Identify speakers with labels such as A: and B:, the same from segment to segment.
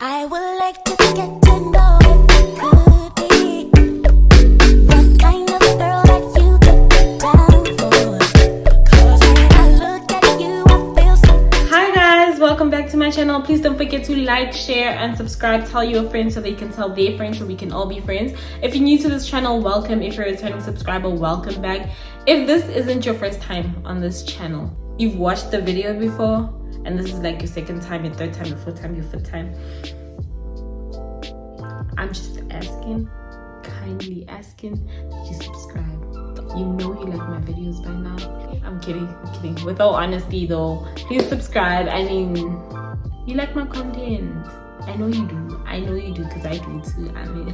A: I would like to get to know if you could be the kind of girl that you could be down for. 'Cause when I look at you, I feel so.
B: Hi guys, welcome back to my channel. Please don't forget to like, share and subscribe. Tell your friends so they can tell their friends so we can all be friends. If you're new to this channel, welcome. If you're a returning subscriber, welcome back. If this isn't your first time on this channel, you've watched the video before and this is like your second time, your third time, your fourth time, your fifth time, I'm just asking, kindly asking that you subscribe. You know you like my videos by now. I'm kidding. With all honesty though, please subscribe. I mean, you like my content. I know you do. I know you do because I do too. I mean,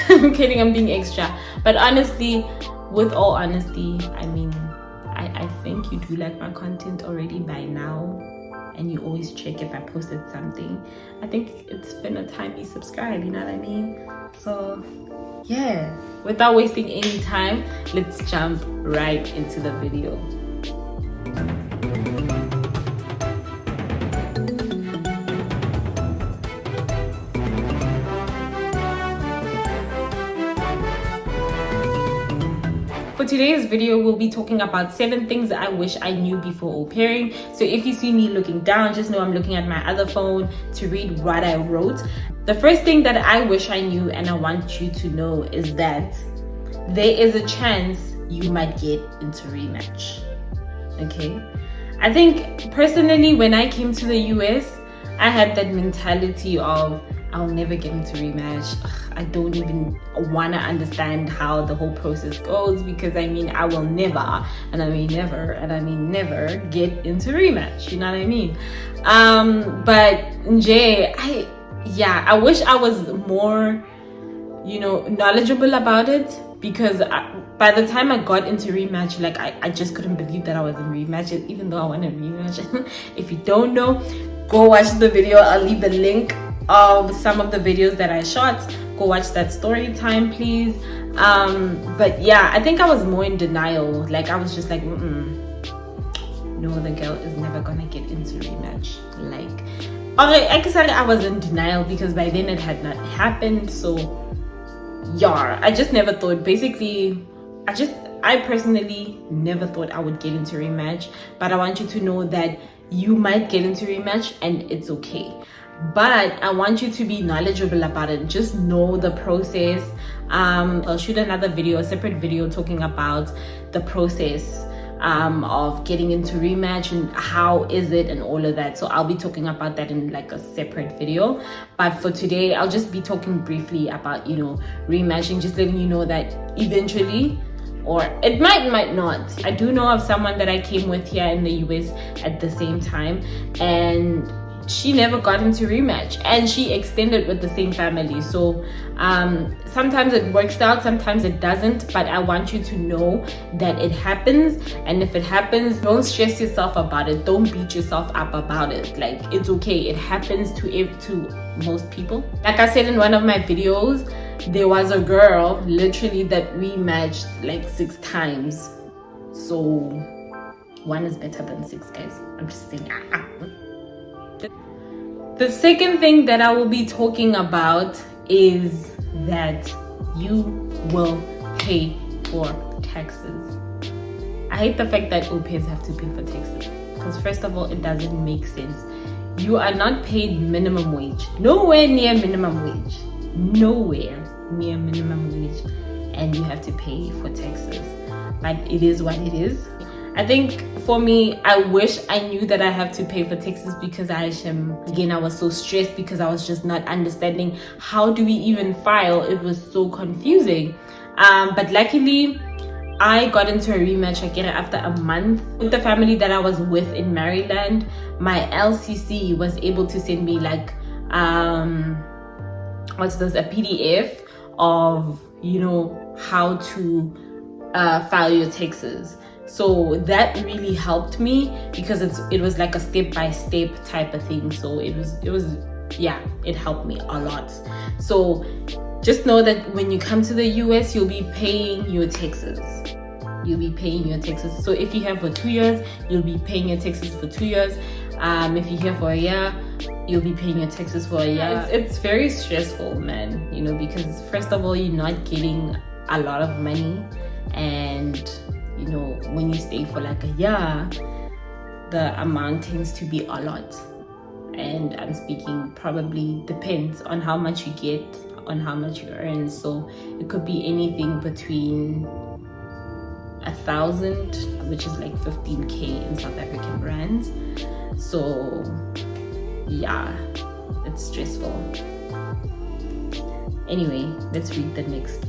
B: I'm kidding. I'm being extra. But honestly, with all honesty, I mean, I think you do like my content already by now. And you always check if I posted something. I think it's been a time you subscribe, you know what I mean? So yeah, without wasting any time, let's jump right into the video. For today's video, we'll be talking about 7 things I wish I knew before au pairing. So if you see me looking down, just know I'm looking at my other phone to read what I wrote. The first thing that I wish I knew and I want you to know is that there is a chance you might get into rematch. Okay? I think personally, when I came to the US, I had that mentality of I'll never get into rematch. I don't even want to understand how the whole process goes because I mean I will never, and I mean never, and I mean never get into rematch. You know what I mean? But Jay, I wish I was more, knowledgeable about it because by the time I got into rematch, like I just couldn't believe that I was in rematch, even though I wanted rematch. If you don't know, go watch the video. I'll leave the link of some of the videos that I shot. Go watch that story time, please. But yeah, I think I was more in denial. Like I was just like, no, the girl is never gonna get into rematch. Like, I guess I was in denial because by then it had not happened. So yeah, I just never thought. Basically, I personally never thought I would get into rematch. But I want you to know that you might get into rematch and it's okay. But I want you to be knowledgeable about it. Just know the process. I'll shoot another video, a separate video talking about the process of getting into rematch and how is it and all of that. So I'll be talking about that in like a separate video. But for today, I'll just be talking briefly about, rematching, just letting you know that eventually, or it might not. I do know of someone that I came with here in the US at the same time, and she never got into rematch and she extended with the same family. So sometimes it works out, sometimes it doesn't, but I want you to know that it happens. And if it happens, don't stress yourself about it. Don't beat yourself up about it. Like, it's okay. It happens to most people. Like I said in one of my videos, there was a girl literally that rematched like 6 times. So 1 is better than 6, guys. I'm just saying. The second thing that I will be talking about is that you will pay for taxes. I hate the fact that au pairs have to pay for taxes because first of all, it doesn't make sense. You are not paid minimum wage. Nowhere near minimum wage. Nowhere near minimum wage. And you have to pay for taxes. But it is what it is. I think for me, I wish I knew that I have to pay for taxes because I was so stressed because I was just not understanding how do we even file. It was so confusing. But luckily, I got into a rematch again after a month. With the family that I was with in Maryland, my LCC was able to send me like, a PDF of, how to file your taxes. So that really helped me because it was like a step-by-step type of thing. So it helped me a lot. So just know that when you come to the US, you'll be paying your taxes. So if you have for 2 years, you'll be paying your taxes for 2 years. If you're here for a year, you'll be paying your taxes for a year. It's very stressful, man, you know, because first of all, you're not getting a lot of money, and you know, when you stay for like a year, the amount tends to be a lot. And I'm speaking, probably depends on how much you get, on how much you earn. So it could be anything between 1,000, which is like 15k in South African rands. So yeah, it's stressful. Anyway, let's read the next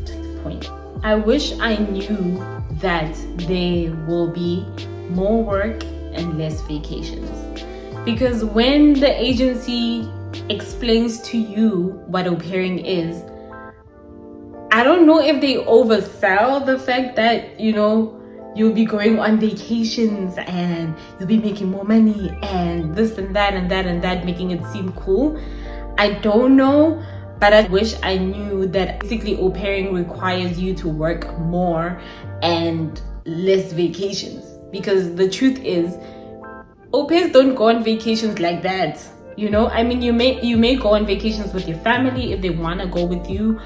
B: point. I wish I knew that there will be more work and less vacations, because when the agency explains to you what au pairing is, I don't know if they oversell the fact that, you know, you'll be going on vacations and you'll be making more money and this and that and that and that, making it seem cool. I don't know, but I wish I knew that basically au pairing requires you to work more and less vacations, because the truth is, au pairs don't go on vacations like that. You know, I mean, you may go on vacations with your family if they want to go with you.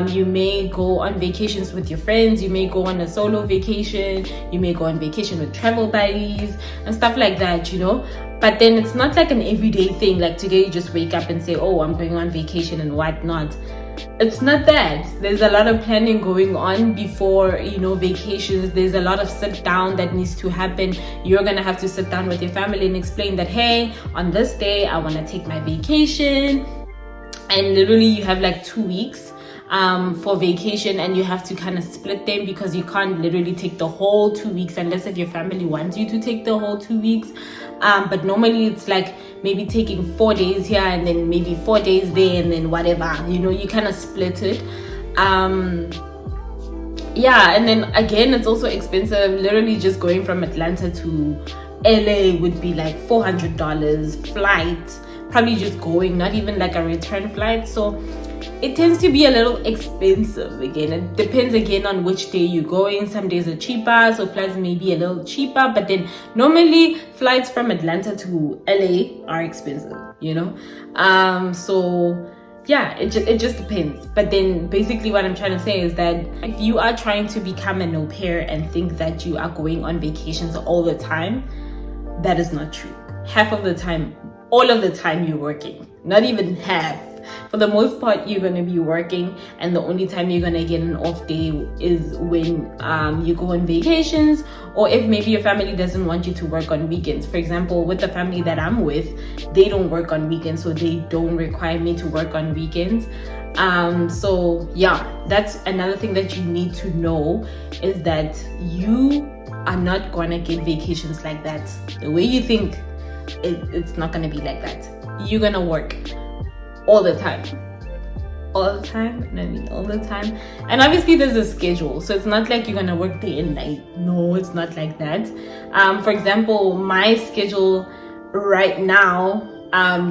B: You may go on vacations with your friends. You may go on a solo vacation. You may go on vacation with travel buddies and stuff like that, you know. But then it's not like an everyday thing. Like today you just wake up and say, oh, I'm going on vacation and whatnot. It's not that. There's a lot of planning going on before, you know, vacations. There's a lot of sit down that needs to happen. You're gonna have to sit down with your family and explain that, hey, on this day I want to take my vacation, and literally you have like 2 weeks for vacation, and you have to kind of split them, because you can't literally take the whole 2 weeks unless if your family wants you to take the whole 2 weeks. But normally it's like maybe taking 4 days here and then maybe 4 days there and then whatever, you know, you kind of split it. Yeah, and then again, it's also expensive. Literally just going from Atlanta to LA would be like $400 flight, probably just going, not even like a return flight. So it tends to be a little expensive. Again, it depends again on which day you're going. Some days are cheaper, so flights may be a little cheaper, but then normally flights from Atlanta to LA are expensive, you know. So yeah, it just depends. But then basically what I'm trying to say is that if you are trying to become an au pair and think that you are going on vacations all the time, that is not true. Half of the time, all of the time you're working, not even half. For the most part, you're going to be working, and the only time you're going to get an off day is when you go on vacations, or if maybe your family doesn't want you to work on weekends. For example, with the family that I'm with, they don't work on weekends, so they don't require me to work on weekends. So yeah, that's another thing that you need to know, is that you are not going to get vacations like that. The way you think, it's not going to be like that. You're going to work all the time, and I mean all the time. And obviously there's a schedule, so it's not like you're gonna work day and night. No, it's not like that. For example, my schedule right now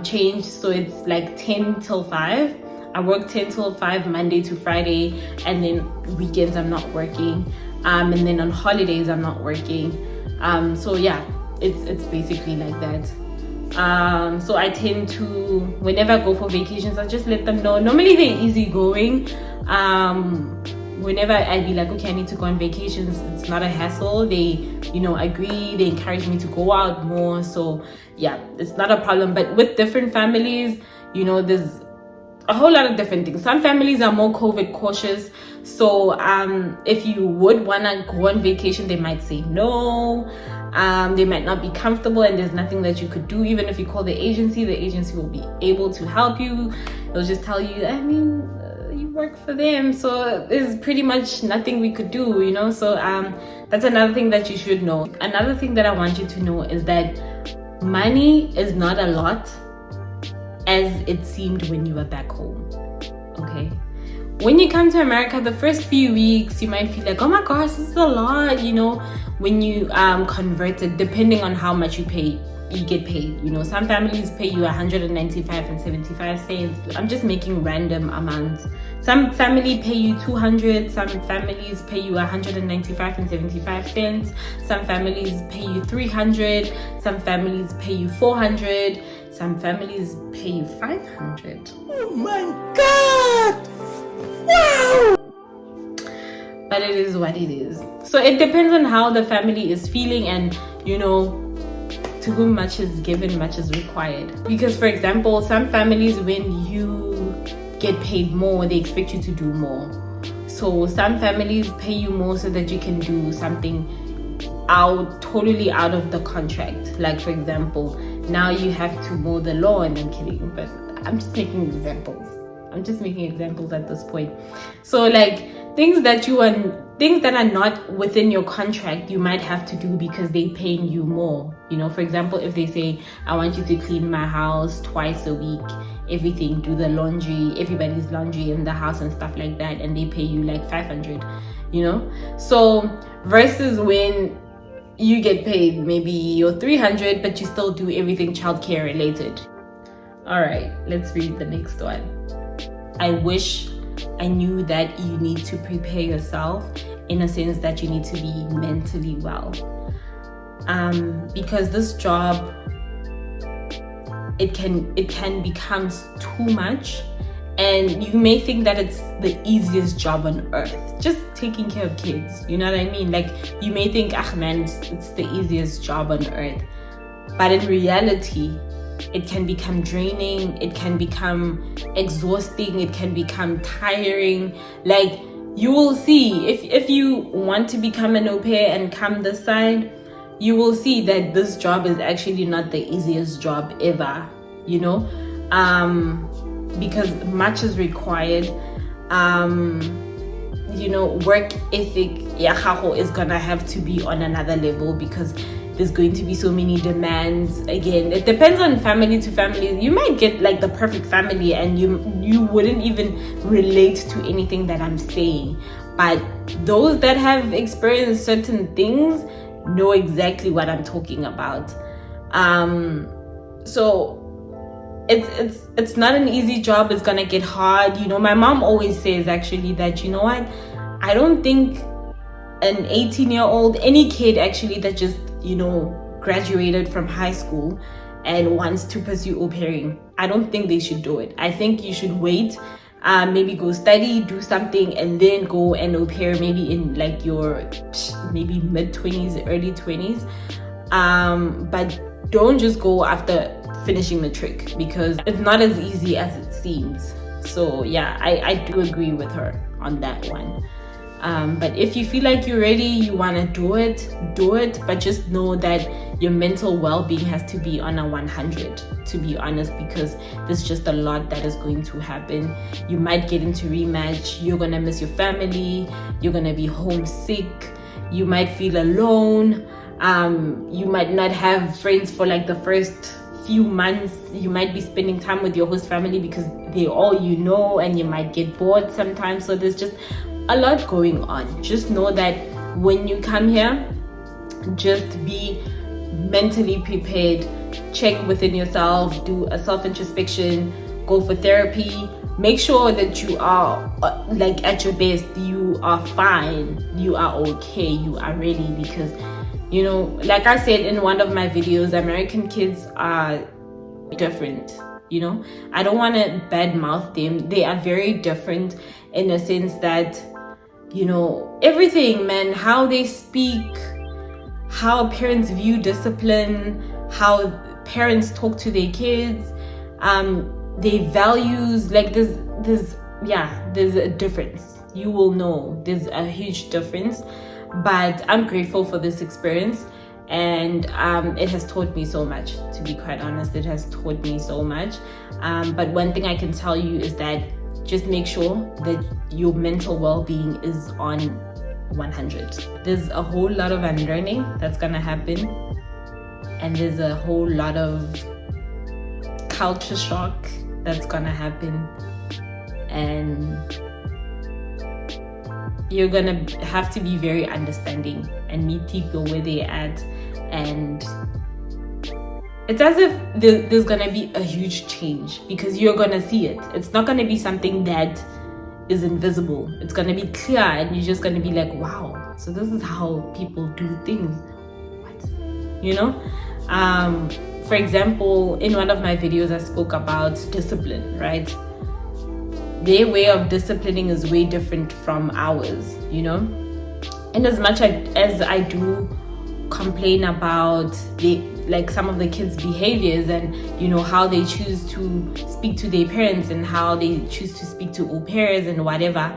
B: changed, so it's like 10 till 5. I work 10 till 5 Monday to Friday, and then weekends I'm not working, and then on holidays I'm not working. So yeah, it's basically like that. So I tend to, whenever I go for vacations, I just let them know. Normally they're easygoing. Whenever I'd be like, okay, I need to go on vacations, it's not a hassle. They, you know, agree. They encourage me to go out more. So yeah, it's not a problem. But with different families, you know, there's a whole lot of different things. Some families are more COVID cautious. So if you would want to go on vacation, they might say no. They might not be comfortable, and there's nothing that you could do. Even if you call the agency will be able to help you. They'll just tell you, I mean, you work for them, so there's pretty much nothing we could do, you know. So that's another thing that you should know. Another thing that I want you to know is that money is not a lot as it seemed when you were back home. Okay, when you come to America, the first few weeks you might feel like, oh my gosh, this is a lot, you know. When you convert it, depending on how much you pay, you get paid. You know, some families pay you 195 and 75 cents. I'm just making random amounts Some family pay you 200, some families pay you 195 and 75 cents, some families pay you 300, some families pay you 400, some families pay you 500.
C: Oh my God! Wow!
B: But it is what it is. So it depends on how the family is feeling, and you know, to whom much is given, much is required. Because for example, some families, when you get paid more, they expect you to do more. So some families pay you more so that you can do something totally out of the contract. Like for example, now you have to mow the lawn. I'm kidding, but I'm just making examples. I'm just making examples at this point. So like things that are not within your contract, you might have to do because they're paying you more. You know, for example, if they say, I want you to clean my house twice a week, everything, do the laundry, everybody's laundry in the house and stuff like that, and they pay you like 500, you know. So versus when you get paid maybe your 300, but you still do everything childcare related. All right, let's read the next one. I wish I knew that you need to prepare yourself, in a sense that you need to be mentally well, because this job, it can become too much, and you may think that it's the easiest job on earth, just taking care of kids, you know what I mean? Like you may think, ah man, it's the easiest job on earth, but in reality it can become draining, it can become exhausting, it can become tiring. Like you will see, if you want to become an au pair and come this side, you will see that this job is actually not the easiest job ever, you know, because much is required. You know, work ethic is gonna have to be on another level, because there's going to be so many demands. Again, it depends on family to family. You might get like the perfect family and you wouldn't even relate to anything that I'm saying, but those that have experienced certain things know exactly what I'm talking about. So it's not an easy job. It's gonna get hard. You know, my mom always says actually that, you know what, I don't think an 18-year-old, any kid actually that just, you know, graduated from high school and wants to pursue au pairing, I don't think they should do it. I think you should wait, maybe go study, do something, and then go and au pair maybe in like your maybe mid-20s, early 20s. But don't just go after finishing the trick, because it's not as easy as it seems. So yeah, I do agree with her on that one. But if you feel like you're ready, you want to do it, but just know that your mental well-being has to be on a 100, to be honest, because there's just a lot that is going to happen. You might get into rematch, you're gonna miss your family, you're gonna be homesick, you might feel alone, you might not have friends for like the first few months. You might be spending time with your host family because they're all you know, and you might get bored sometimes. So there's just a lot going on. Just know that when you come here, just be mentally prepared. Check within yourself, do a self-introspection, go for therapy, make sure that you are like at your best, you are fine, you are okay, you are ready. Because, you know, like I said in one of my videos, American kids are different. You know, I don't want to badmouth them. They are very different in a sense that, you know, everything, man, how they speak, how parents view discipline, how parents talk to their kids, their values, like there's a difference. You will know there's a huge difference, but I'm grateful for this experience. And it has taught me so much, to be quite honest. It has taught me so much. But one thing I can tell you is that just make sure that your mental well-being is on 100. There's a whole lot of unlearning that's gonna happen, and there's a whole lot of culture shock that's gonna happen, and you're gonna have to be very understanding and meet people where they're at. And it's as if there's gonna be a huge change, because you're gonna see it. It's not gonna be something that is invisible. It's gonna be clear, and you're just gonna be like, wow, so this is how people do things. What? You know? For example, in one of my videos I spoke about discipline, right? Their way of disciplining is way different from ours, you know? And as much as I do complain about some of the kids' behaviors, and you know how they choose to speak to their parents and how they choose to speak to au pairs and whatever,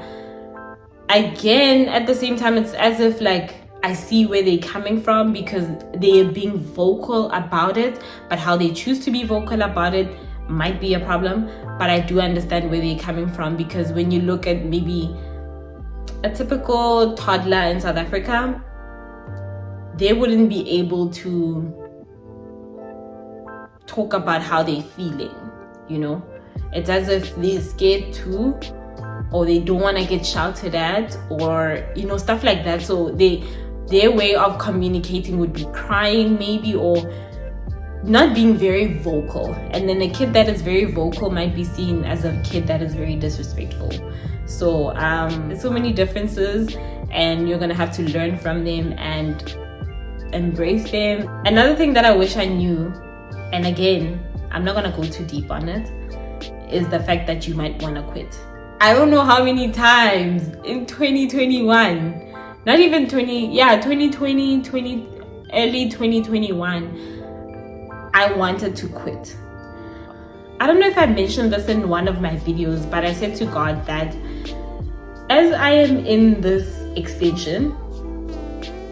B: again, at the same time, it's as if like I see where they're coming from, because they are being vocal about it, but how they choose to be vocal about it might be a problem. But I do understand where they're coming from, because when you look at maybe a typical toddler in South Africa, they wouldn't be able to talk about how they're feeling, you know? It's as if they're scared too, or they don't want to get shouted at, or you know, stuff like that. So their way of communicating would be crying maybe, or not being very vocal. And then a kid that is very vocal might be seen as a kid that is very disrespectful. So there's so many differences, and you're gonna have to learn from them and embrace them. Another thing that I wish I knew, and again, I'm not gonna go too deep on it, is the fact that you might want to quit. I don't know how many times in 2021, not even 2020, early 2021, I wanted to quit. I don't know if I mentioned this in one of my videos, but I said to God that as I am in this extension,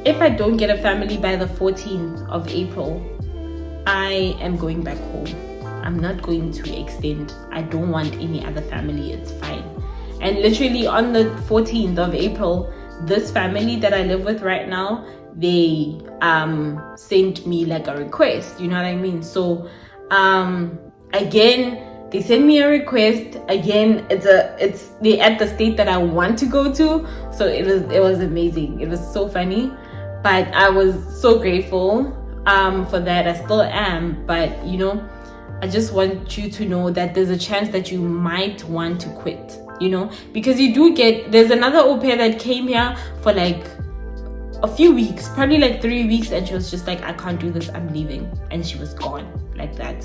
B: if I don't get a family by the 14th of April, I am going back home. I'm not going to extend. I don't want any other family. It's fine. And literally on the 14th of April, this family that I live with right now, they sent me like a request. You know what I mean? So again, they sent me a request. Again, they at the state that I want to go to. So it was amazing. It was so funny. But I was so grateful for that. I still am. But you know, I just want you to know that there's a chance that you might want to quit, you know, because there's another au pair that came here for like a few weeks, probably like 3 weeks, and she was just like, I can't do this, I'm leaving, and she was gone like that.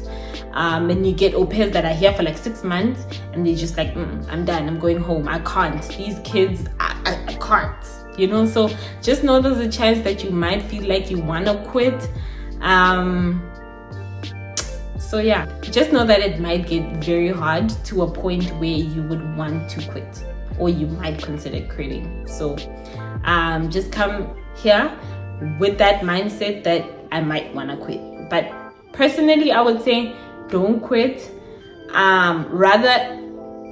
B: And you get au pairs that are here for like 6 months, and they're just like, I'm done, I'm going home, I can't, these kids, I can't, you know. So just know there's a chance that you might feel like you want to quit. So yeah, just know that it might get very hard to a point where you would want to quit, or you might consider quitting. So just come here with that mindset that I might want to quit. But personally, I would say don't quit. Rather,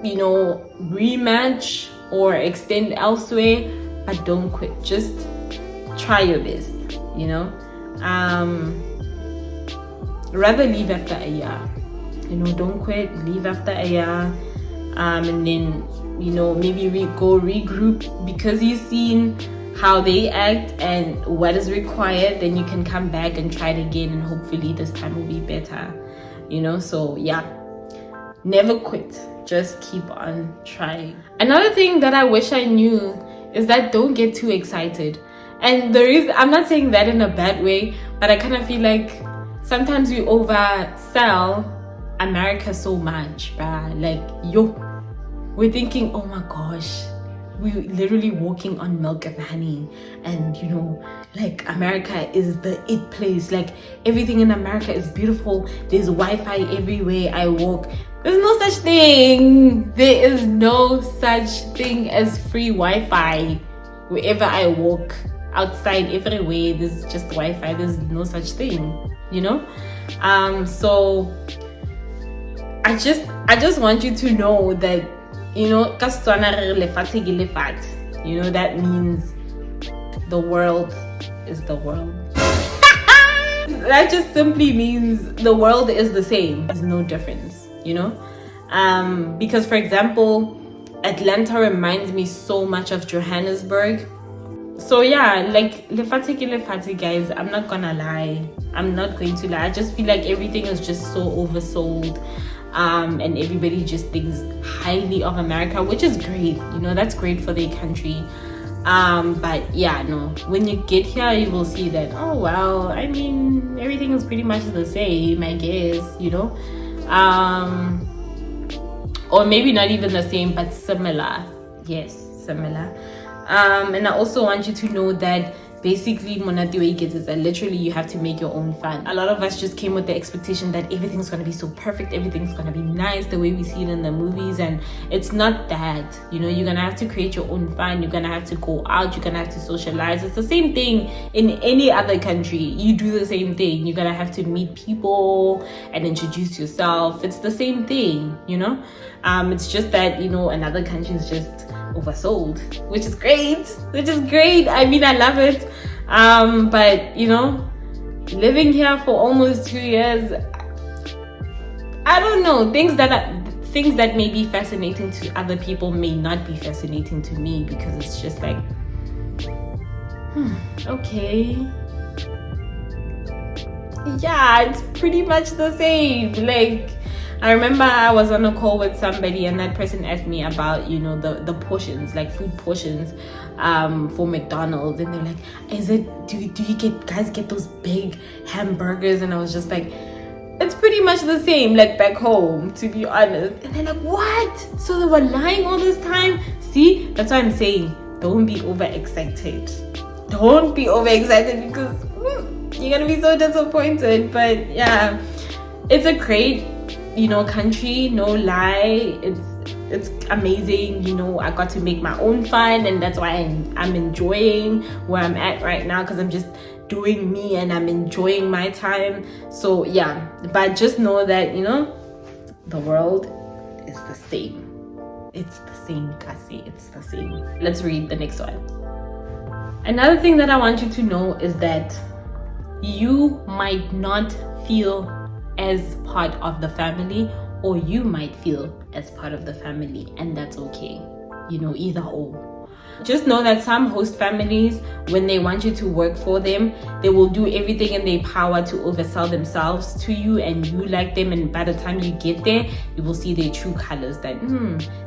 B: you know, rematch or extend elsewhere, but don't quit. Just try your best, you know. Rather leave after a year, you know. Don't quit, leave after a year, and then, you know, maybe regroup, because you've seen how they act and what is required. Then you can come back and try it again, and hopefully this time will be better, you know. So yeah, never quit, just keep on trying. Another thing that I wish I knew is that don't get too excited. And the reason, I'm not saying that in a bad way, but I kind of feel like sometimes we oversell America so much, bruh. Like, we're thinking, oh my gosh, we're literally walking on milk and honey, and you know, like, America is the it place. Like, everything in America is beautiful. There's Wi-Fi everywhere I walk. There's no such thing. There is no such thing as free Wi-Fi wherever I walk. Outside, everywhere, there's just Wi-Fi. There's no such thing, you know. So I just want you to know that, you know, you know, that means the world is the world. That just simply means the world is the same. There's no difference, you know. Because, for example, Atlanta reminds me so much of Johannesburg. So yeah, like lefate guys, I'm not gonna lie. I just feel like everything is just so oversold. And everybody just thinks highly of America, which is great. That's great for their country. But yeah, no, when you get here, you will see that, oh well, I mean, everything is pretty much the same, I guess, or maybe not even the same, but similar. Yes, similar. And I also want you to know that basically monate way gets is that literally you have to make your own fun. A lot of us just came with the expectation that everything's going to be so perfect, everything's going to be nice the way we see it in the movies, and it's not that. You're going to have to create your own fun. You're going to have to go out, you're going to have to socialize. It's the same thing in any other country. You do the same thing. You're going to have to meet people and introduce yourself. It's the same thing. It's just that another country is just oversold, which is great. I mean, I love it. But living here for almost 2 years, I don't know, things that may be fascinating to other people may not be fascinating to me, because it's just like, okay, yeah, it's pretty much the same. Like, I remember I was on a call with somebody, and that person asked me about, the portions, like food portions, for McDonald's, and they're like, do you guys get those big hamburgers? And I was just like, it's pretty much the same, like back home, to be honest. And they're like, what? So they were lying all this time? See, that's what I'm saying. Don't be overexcited. Don't be overexcited, because you're gonna be so disappointed. But yeah, it's a great country, no lie. It's amazing. I got to make my own fun, and that's why I'm enjoying where I'm at right now, because I'm just doing me and I'm enjoying my time. So yeah, but just know that the world is the same. It's the same, Kasi. It's the same. Let's read the next one. Another thing that I want you to know is that you might not feel as part of the family, or you might feel as part of the family, and that's okay. Either or. Just know that some host families, when they want you to work for them, they will do everything in their power to oversell themselves to you, and you like them, and by the time you get there, you will see their true colors, that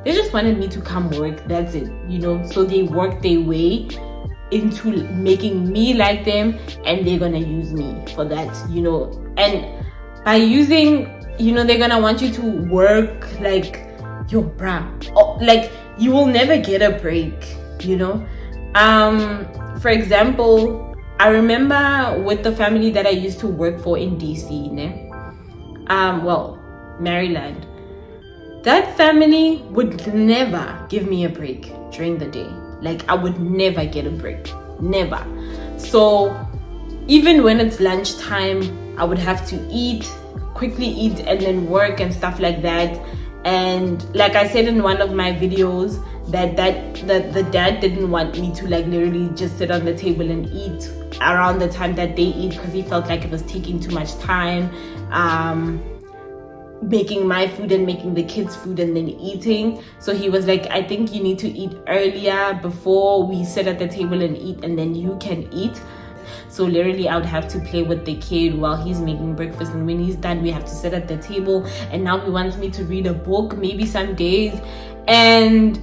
B: they just wanted me to come work, that's it. So they work their way into making me like them, and they're gonna use me for that. And by using, they're gonna want you to work like, yo, bruh, like you will never get a break. For example, I remember with the family that I used to work for in DC, Maryland, that family would never give me a break during the day. Like, I would never get a break, never. So even when it's lunchtime, I would have to quickly eat, and then work and stuff like that. And like I said in one of my videos, that the dad didn't want me to like literally just sit on the table and eat around the time that they eat, because he felt like it was taking too much time, making my food and making the kids' food and then eating. So he was like, I think you need to eat earlier before we sit at the table and eat, and then you can eat. So literally I would have to play with the kid while he's making breakfast, and when he's done, we have to sit at the table. And now he wants me to read a book, maybe some days. And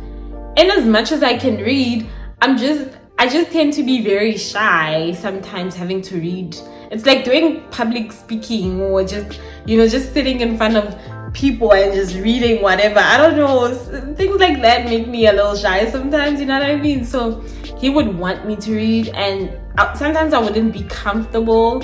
B: in as much as I can read, I just tend to be very shy sometimes, having to read. It's like doing public speaking, or just sitting in front of people and just reading whatever. I don't know, things like that make me a little shy sometimes, you know what I mean? So he would want me to read, and sometimes I wouldn't be comfortable,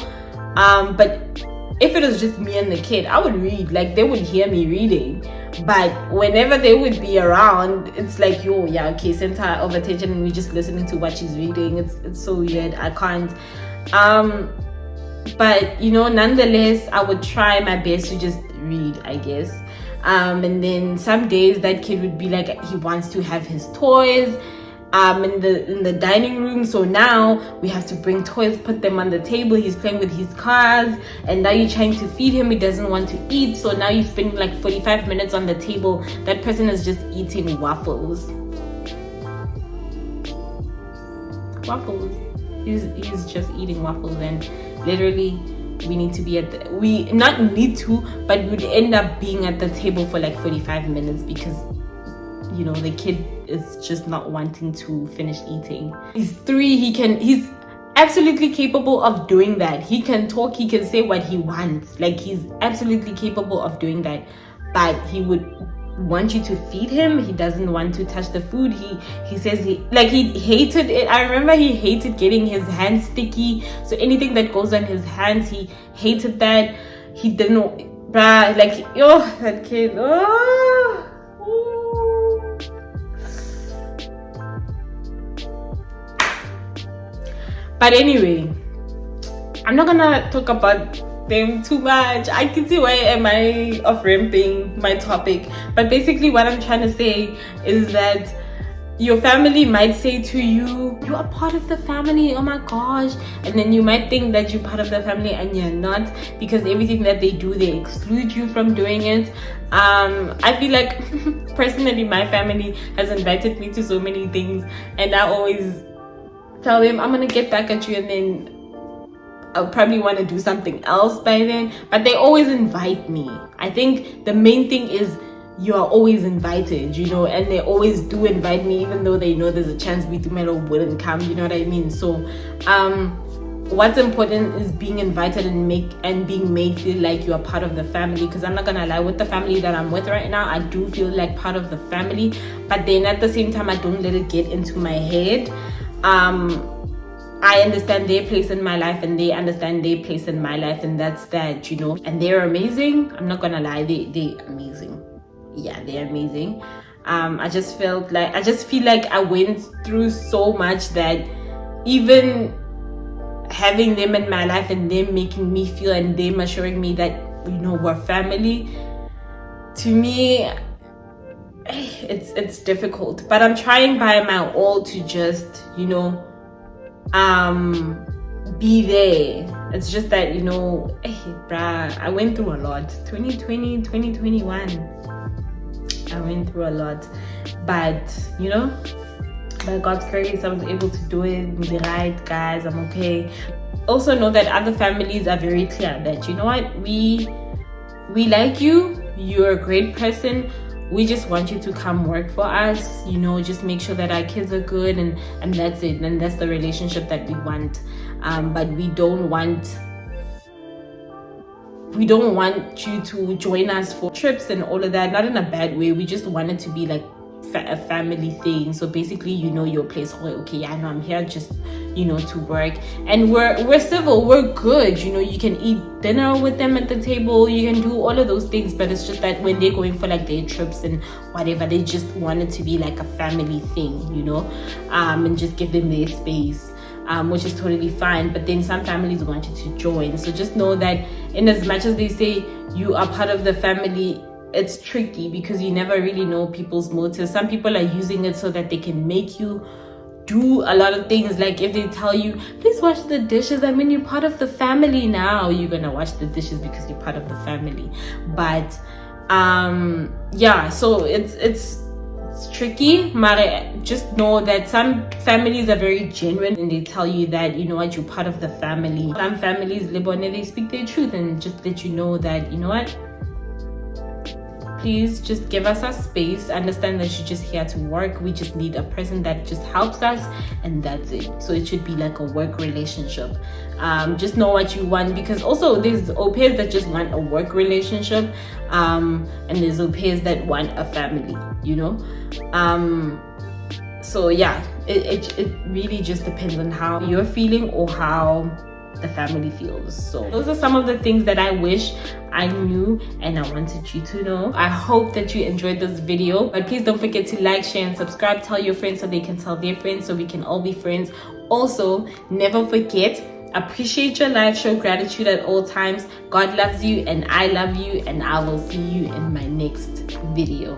B: but if it was just me and the kid, I would read. Like, they would hear me reading. But whenever they would be around, it's like, yo, yeah, okay, center of attention, and we're just listening to what she's reading. It's so weird. I can't. But nonetheless, I would try my best to just read, I guess. And then some days that kid would be like, he wants to have his toys in the dining room. So now we have to bring toys, put them on the table. He's playing with his cars, and now you're trying to feed him. He doesn't want to eat. So now you're spending like 45 minutes on the table. That person is just eating waffles. waffles. He's just eating waffles, and literally we need to be at the, we not need to, but we'd end up being at the table for like 45 minutes because you know the kid is just not wanting to finish eating. He's 3. He's absolutely capable of doing that. He can talk, he can say what he wants. Like, he's absolutely capable of doing that, but he would want you to feed him. He doesn't want to touch the food. He says he hated it. I remember he hated getting his hands sticky, so anything that goes on his hands, he hated that. He didn't like, oh, that kid, oh. But anyway, I'm not gonna talk about them too much. I can see why am I off-ramping my topic, but basically what I'm trying to say is that your family might say to you, you are part of the family, oh my gosh, and then you might think that you're part of the family and you're not, because everything that they do, they exclude you from doing it. I feel like personally my family has invited me to so many things, and I always tell them I'm gonna get back at you, and then I'll probably want to do something else by then, but they always invite me. I think the main thing is you are always invited, you know, and they always do invite me, even though they know there's a chance Bitumelo wouldn't come, you know what I mean? So what's important is being invited and being made feel like you are part of the family, because I'm not gonna lie, with the family that I'm with right now, I do feel like part of the family, but then at the same time I don't let it get into my head. I understand their place in my life and they understand their place in my life, and that's that, you know, and they're amazing. I'm not gonna lie, they're amazing. Yeah, they're amazing. I just feel like I went through so much that even having them in my life and them making me feel and them assuring me that, you know, we're family, to me it's difficult, but I'm trying by my all to just, you know, be there. It's just that, you know, I went through a lot. 2020, 2021, I went through a lot, but you know, by God's grace I was able to do it. Right, guys, I'm okay. Also know that other families are very clear that, you know what, we like you, you're a great person, we just want you to come work for us, you know, just make sure that our kids are good, and that's it, and that's the relationship that we want. But we don't want you to join us for trips and all of that, not in a bad way. We just want it to be like a family thing. So basically, you know, your place, okay, yeah, I know I'm here just, you know, to work, and we're civil, we're good, you know, you can eat dinner with them at the table, you can do all of those things, but it's just that when they're going for like their trips and whatever, they just want it to be like a family thing, you know, and just give them their space, which is totally fine. But then some families want you to join, so just know that in as much as they say you are part of the family, it's tricky because you never really know people's motives. Some people are using it so that they can make you do a lot of things. Like if they tell you, please wash the dishes, I mean, you're part of the family now, you're gonna wash the dishes because you're part of the family. But yeah, so it's tricky. Mare, just know that some families are very genuine and they tell you that, you know what, you're part of the family. Some families, they speak their truth and just let you know that, you know what, please just give us our space. Understand that you're just here to work. We just need a person that just helps us, and that's it. So it should be like a work relationship. Just know what you want, because also there's au pairs that just want a work relationship, and there's au pairs that want a family, you know. So yeah, it really just depends on how you're feeling or how the family feels. So those are some of the things that I wish I knew and I wanted you to know. I hope that you enjoyed this video, but please don't forget to like, share and subscribe. Tell your friends so they can tell their friends, so we can all be friends. Also, never forget, appreciate your life, show gratitude at all times. God loves you and I love you, and I will see you in my next video.